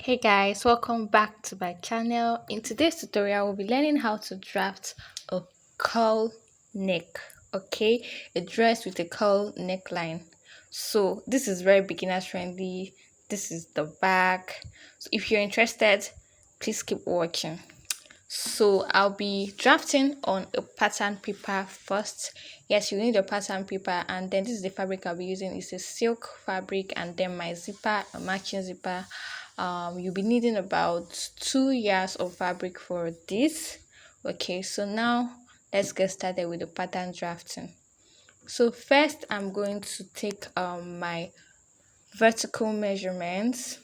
Hey guys, welcome back to my channel. In today's tutorial, we'll be learning how to draft a curl neck, okay? A dress with a curl neckline. So this is very beginner friendly. This is the back. So if you're interested, please keep watching. So I'll be drafting on a pattern paper first. Yes, you need a pattern paper, and then this is the fabric I'll be using. It's a silk fabric, and then my zipper, a matching zipper. You'll be needing about 2 yards of fabric for this. Okay, so now let's get started with the pattern drafting. So first I'm going to take my vertical measurements.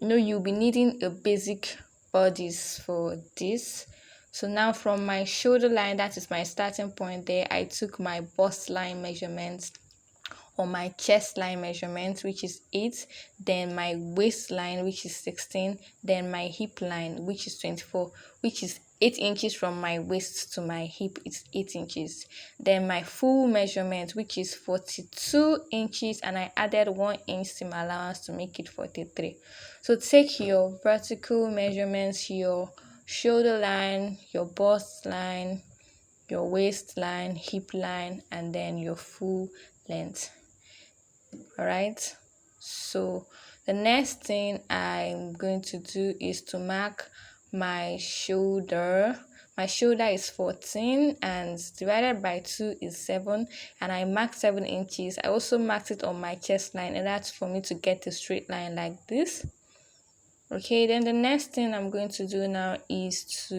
You'll be needing a basic bodice for this. So now from my shoulder line, that is my starting point there, I took my bust line measurements, or my chest line measurement, which is 8, then my waistline, which is 16, then my hip line, which is 24, which is 8 inches from my waist to my hip. It's 8 inches. Then my full measurement, which is 42 inches, and I added 1 inch seam allowance to make it 43. So take your vertical measurements, your shoulder line, your bust line, your waistline, hip line, and then your full length. All right, so the next thing I'm going to do is to mark my shoulder. My shoulder is 14 and divided by 2 is 7, and I marked 7 inches. I also marked it on my chest line, and that's for me to get a straight line like this. Okay, then the next thing I'm going to do now is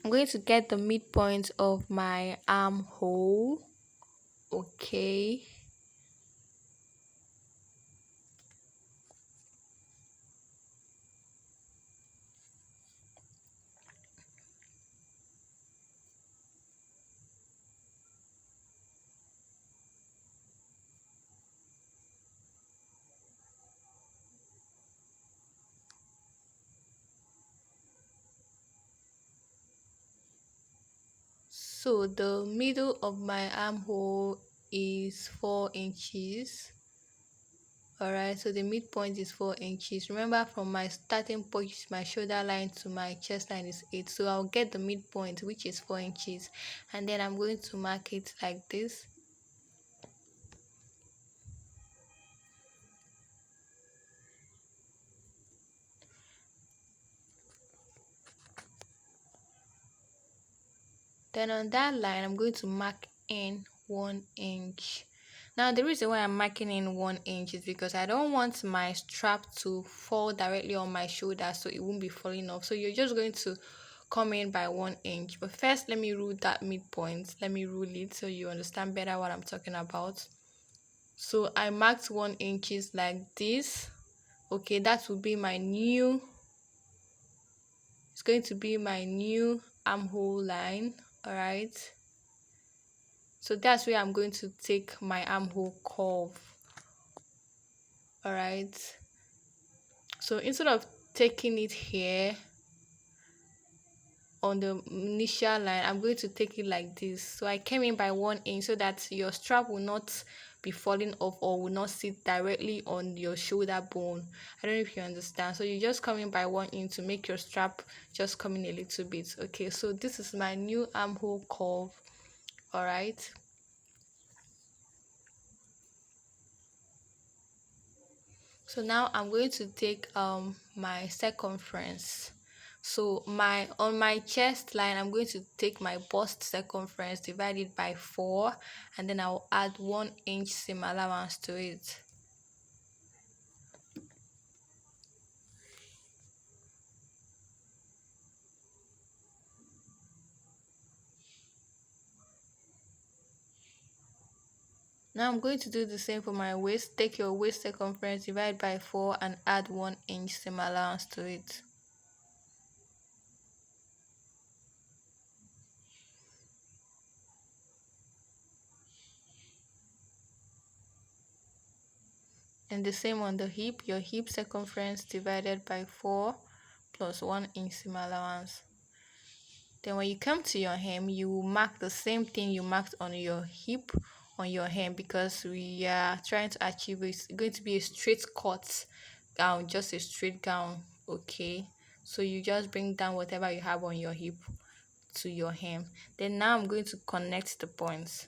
I'm going to get the midpoint of my armhole. Okay, so the middle of my armhole is 4 inches. All right, so the midpoint is 4 inches. Remember, from my starting point, my shoulder line to my chest line is 8, so I'll get the midpoint, which is 4 inches, and then I'm going to mark it like this. Then on that line, I'm going to mark in 1 inch. Now, the reason why I'm marking in 1 inch is because I don't want my strap to fall directly on my shoulder, so it won't be falling off. So you're just going to come in by 1 inch. But first, let me rule that midpoint. Let me rule it so you understand better what I'm talking about. So I marked 1 inches like this. Okay, that will be my new, it's going to be my new armhole line. All right, so that's where I'm going to take my armhole curve. All right, so instead of taking it here on the initial line, I'm going to take it like this. So I came in by 1 inch so that your strap will not be falling off or will not sit directly on your shoulder bone. I don't know if you understand. So you just come in by 1 inch to make your strap just come in a little bit. Okay, so this is my new armhole curve. All right, so now I'm going to take my circumference. So on my chest line, I'm going to take my bust circumference, divide it by 4, and then I'll add 1 inch seam allowance to it. Now I'm going to do the same for my waist. Take your waist circumference, divide by 4, and add 1 inch seam allowance to it. And the same on the hip, your hip circumference divided by 4 plus 1 inch seam allowance. Then when you come to your hem, you mark the same thing you marked on your hip on your hem because we are trying to achieve it's going to be a straight cut gown, just a straight gown. Okay, so you just bring down whatever you have on your hip to your hem. Then now I'm going to connect the points.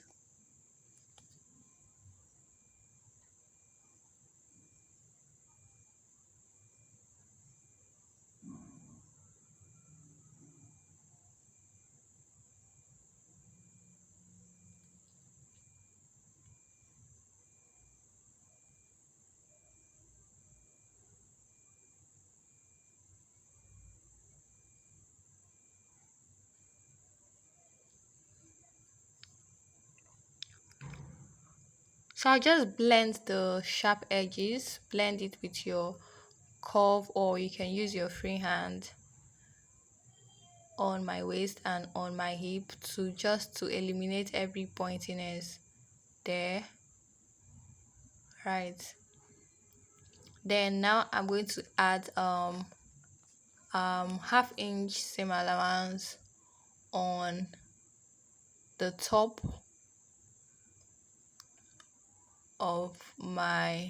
So I'll just blend the sharp edges, blend it with your curve, or you can use your free hand on my waist and on my hip to just to eliminate every pointiness there. Right, then now I'm going to add half inch seam allowance on the top of my,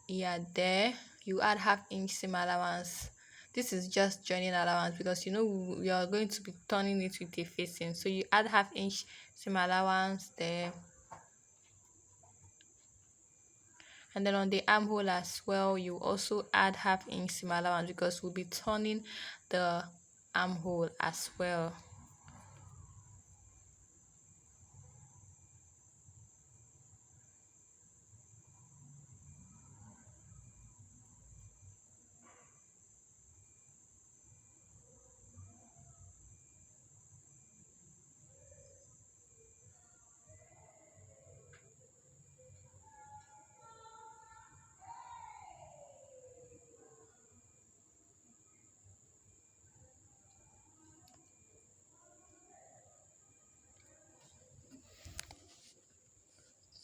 yeah, there you add half inch seam allowance. This is just joining allowance because you know we are going to be turning it with a facing, so you add half inch seam allowance there. And then on the armhole as well, you also add half inch seam allowance because we'll be turning the armhole as well.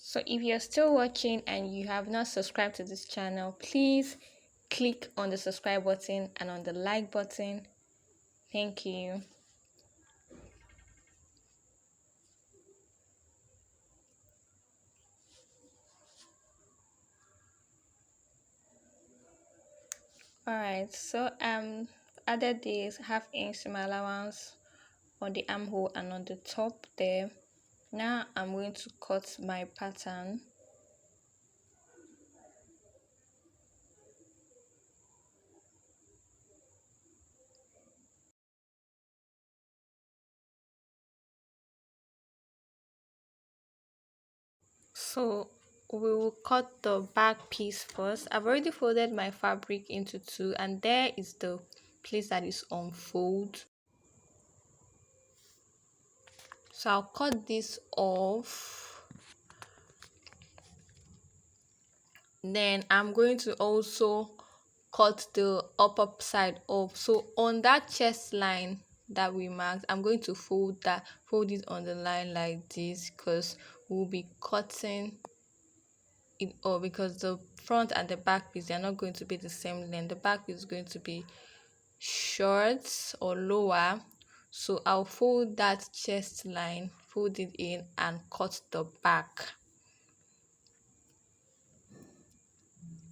So if you're still watching and you have not subscribed to this channel, please click on the subscribe button and on the like button. Thank you. Alright, so added this half inch seam allowance on the armhole and on the top there. Now I'm going to cut my pattern. So we will cut the back piece first. I've already folded my fabric into two, and there is the place that is on fold. So I'll cut this off. Then I'm going to also cut the upper side off. So on that chest line that we marked, I'm going to fold it on the line like this because we'll be cutting it off because the front and the back piece, they're not going to be the same length. The back is going to be short or lower, so I'll fold that chest line, fold it in and cut the back.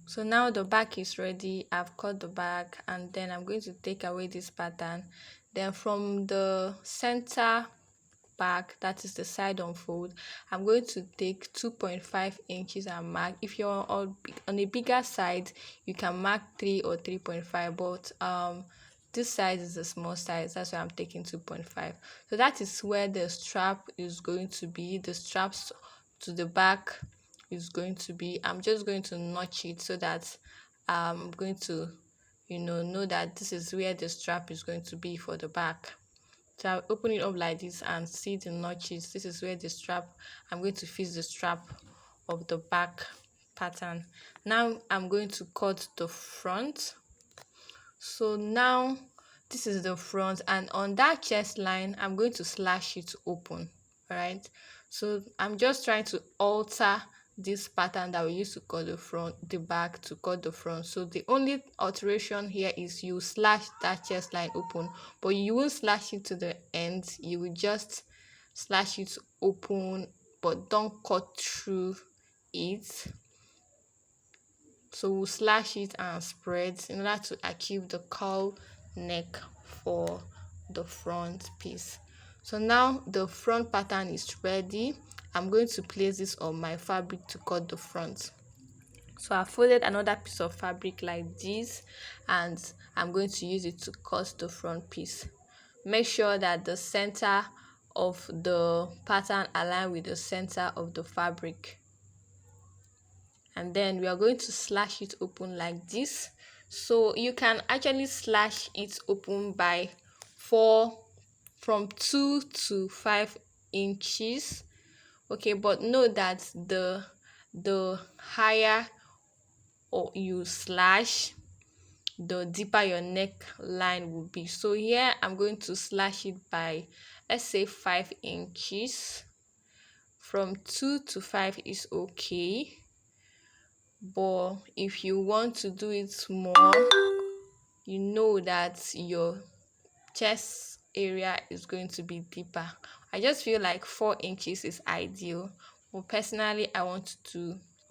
So now the back is ready. I've cut the back, and then I'm going to take away this pattern. Then from the center back, that is the side unfold, I'm going to take 2.5 inches and mark. If you're on a bigger side, you can mark 3 or 3.5, but this size is a small size, that's why I'm taking 2.5. So that is where the strap is going to be. The straps to the back is going to be, I'm just going to notch it so that I'm going to know that this is where the strap is going to be for the back. So I'll open it up like this and see the notches. This is where the strap, I'm going to fix the strap of the back pattern. Now I'm going to cut the front. So now this is the front, and on that chest line I'm going to slash it open. All right, so I'm just trying to alter this pattern that we used to cut the back to cut the front. So the only alteration here is you slash that chest line open, but you won't slash it to the end. You will just slash it open, but don't cut through it. So we'll slash it and spread in order to achieve the cowl neck for the front piece. So now the front pattern is ready. I'm going to place this on my fabric to cut the front. So I folded another piece of fabric like this, and I'm going to use it to cut the front piece. Make sure that the center of the pattern align with the center of the fabric, and then we are going to slash it open like this. So you can actually slash it open by from 2 to 5 inches. Okay, but know that the higher or you slash, the deeper your neckline will be. So here I'm going to slash it by, let's say, 5 inches. From 2 to 5 is okay, but if you want to do it more, you know that your chest area is going to be deeper. I just feel like 4 inches is ideal, but personally I'm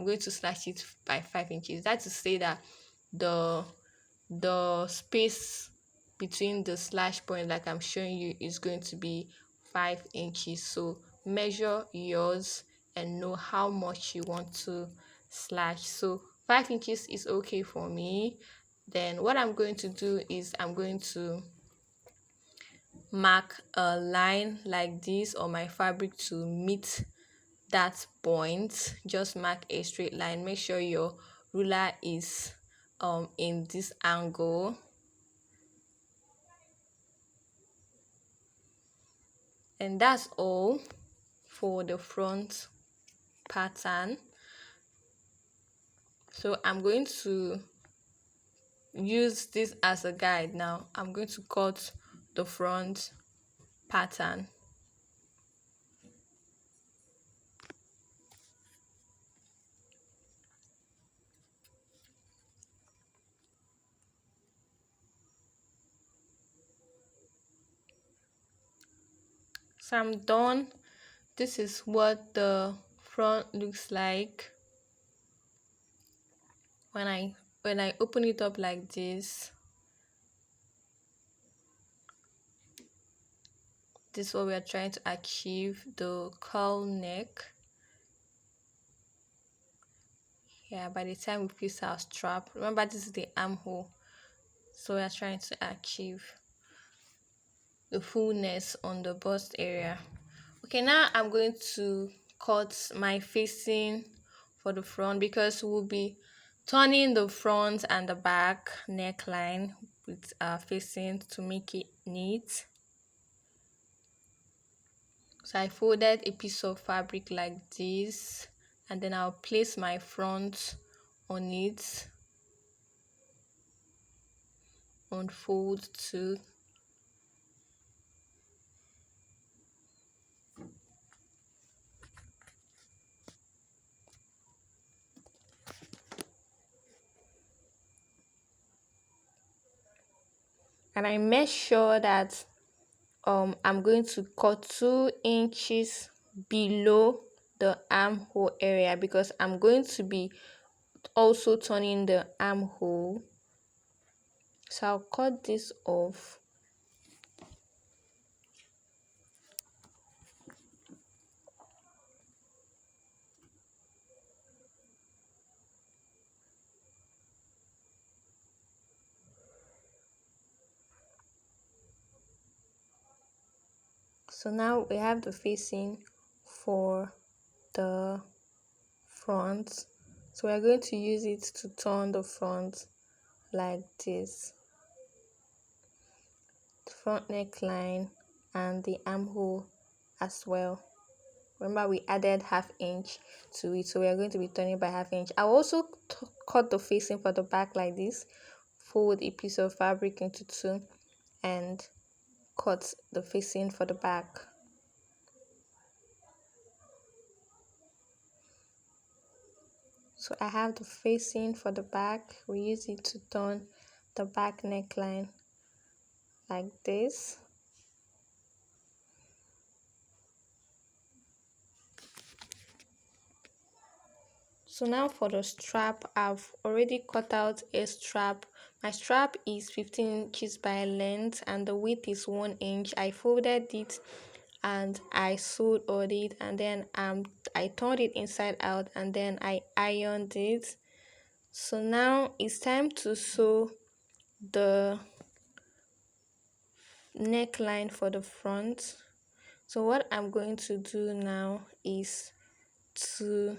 going to slash it by 5 inches. That is to say that the space between the slash point, like I'm showing you, is going to be 5 inches. So measure yours and know how much you want to slash. So 5 inches is okay for me. Then what I'm going to do is I'm going to mark a line like this on my fabric to meet that point. Just mark a straight line. Make sure your ruler is in this angle, and that's all for the front pattern. So I'm going to use this as a guide. Now I'm going to cut the front pattern. So I'm done. This is what the front looks like when I open it up like this. This is what we are trying to achieve, the cowl neck. Yeah, by the time we place our strap, remember this is the armhole, so we are trying to achieve the fullness on the bust area. Okay, now I'm going to cut my facing for the front, because we'll be turning the front and the back neckline with our facing to make it neat. So I folded a piece of fabric like this, and then I'll place my front on it, unfold too. And I make sure that I'm going to cut 2 inches below the armhole area, because I'm going to be also turning the armhole. So I'll cut this off. So now we have the facing for the front. So we're going to use it to turn the front like this. The front neckline and the armhole as well. Remember, we added ½ inch to it, so we are going to be turning by ½ inch. I'll also cut the facing for the back like this. Fold a piece of fabric into 2 and cut the facing for the back. So I have the facing for the back. We use it to turn the back neckline like this. So now for the strap, I've already cut out a strap. My strap is 15 inches by length and the width is 1 inch. I folded it and I sewed on it, and then I turned it inside out, and then I ironed it. So now it's time to sew the neckline for the front. So what I'm going to do now is to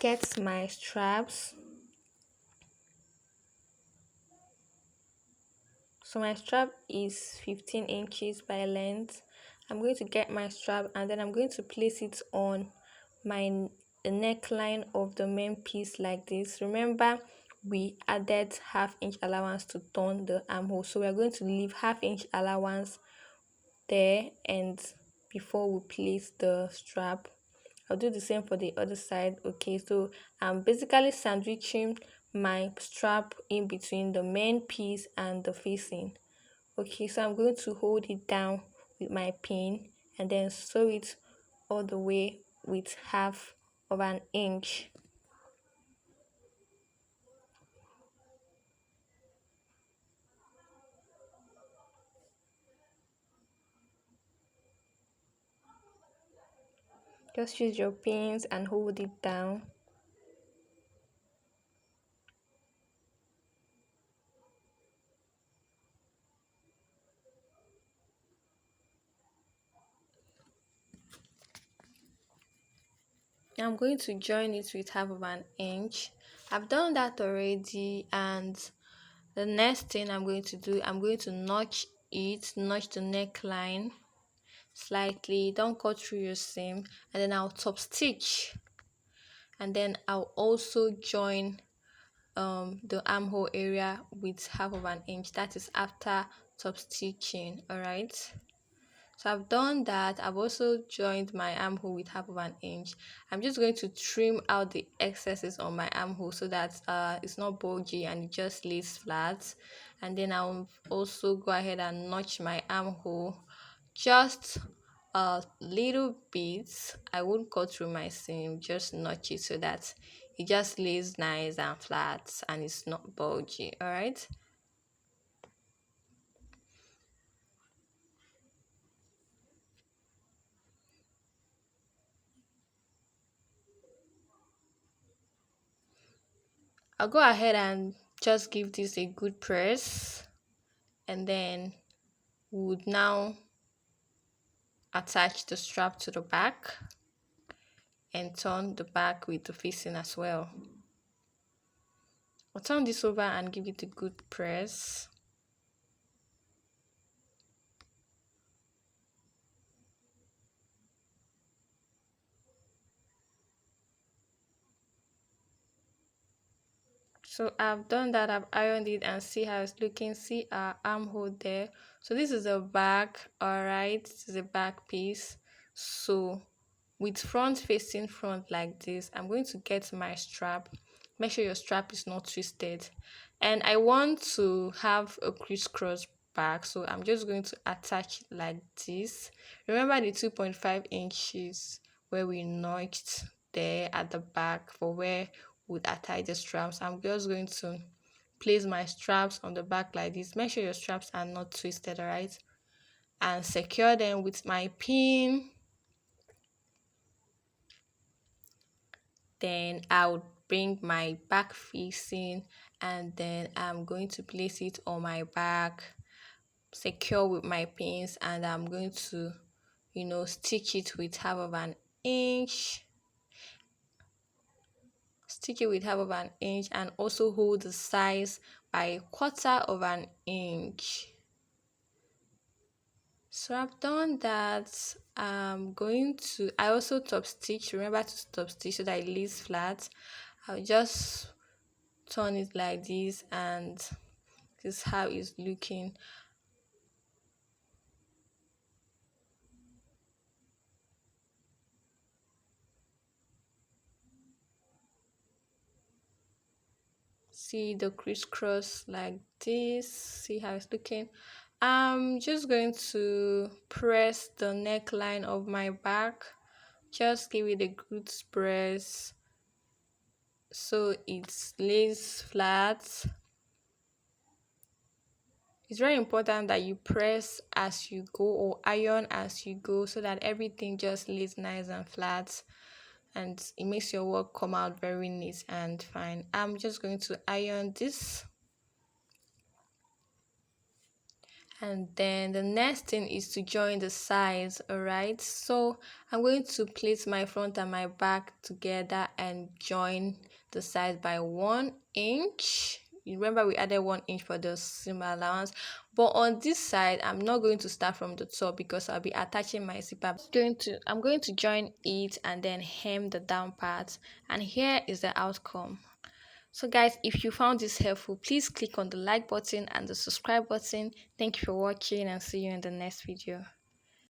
get my straps. So my strap is 15 inches by length. I'm going to get my strap and then I'm going to place it on my the neckline of the main piece like this. Remember, we added half-inch allowance to turn the armhole, so we are going to leave half-inch allowance there and before we place the strap. I'll do the same for the other side. Okay, so I'm basically sandwiching my strap in between the main piece and the facing. Okay, so I'm going to hold it down with my pin and then sew it all the way with half of an inch. Just use your pins and hold it down. I'm going to join it with half of an inch. I've done that already, and the next thing I'm going to do, I'm going to notch the neckline slightly. Don't cut through your seam, and then I'll top stitch, and then I'll also join the armhole area with half of an inch. That is after top stitching. All right, so I've done that. I've also joined my armhole with half of an inch. I'm just going to trim out the excesses on my armhole so that it's not bulgy and it just lays flat. And then I'll also go ahead and notch my armhole just a little bit. I won't cut through my seam, just notch it so that it just lays nice and flat and it's not bulgy. All right. I'll go ahead and just give this a good press, and then we would now attach the strap to the back and turn the back with the facing as well. I'll turn this over and give it a good press. So I've done that, I've ironed it, and see how it's looking. See our armhole there. So this is the back. All right, this is the back piece. So with front facing front like this, I'm going to get my strap. Make sure your strap is not twisted, and I want to have a crisscross back, so I'm just going to attach it like this. Remember the 2.5 inches where we notched there at the back for where would attach the straps. I'm just going to place my straps on the back like this. Make sure your straps are not twisted, all right, and secure them with my pin. Then I'll bring my back facing, and then I'm going to place it on my back, secure with my pins, and I'm going to stitch it with half of an inch. Stitch it with half of an inch and also hold the size by a quarter of an inch. So I've done that. I also top stitch. Remember to top stitch so that it lays flat. I'll just turn it like this, and this is how it's looking. See the crisscross like this. See how it's looking. I'm just going to press the neckline of my back. Just give it a good press. so it lays flat. It's very important that you press as you go or iron as you go so that everything just lays nice and flat, and it makes your work come out very neat and fine. I'm just going to iron this. And then the next thing is to join the sides. All right, so I'm going to place my front and my back together and join the sides by 1 inch. You remember we added 1 inch for the seam allowance, but on this side I'm not going to start from the top because I'll be attaching my zipper. I'm going to join it and then hem the down part, and here is the outcome. So guys, if you found this helpful, please click on the like button and the subscribe button. Thank you for watching, and see you in the next video.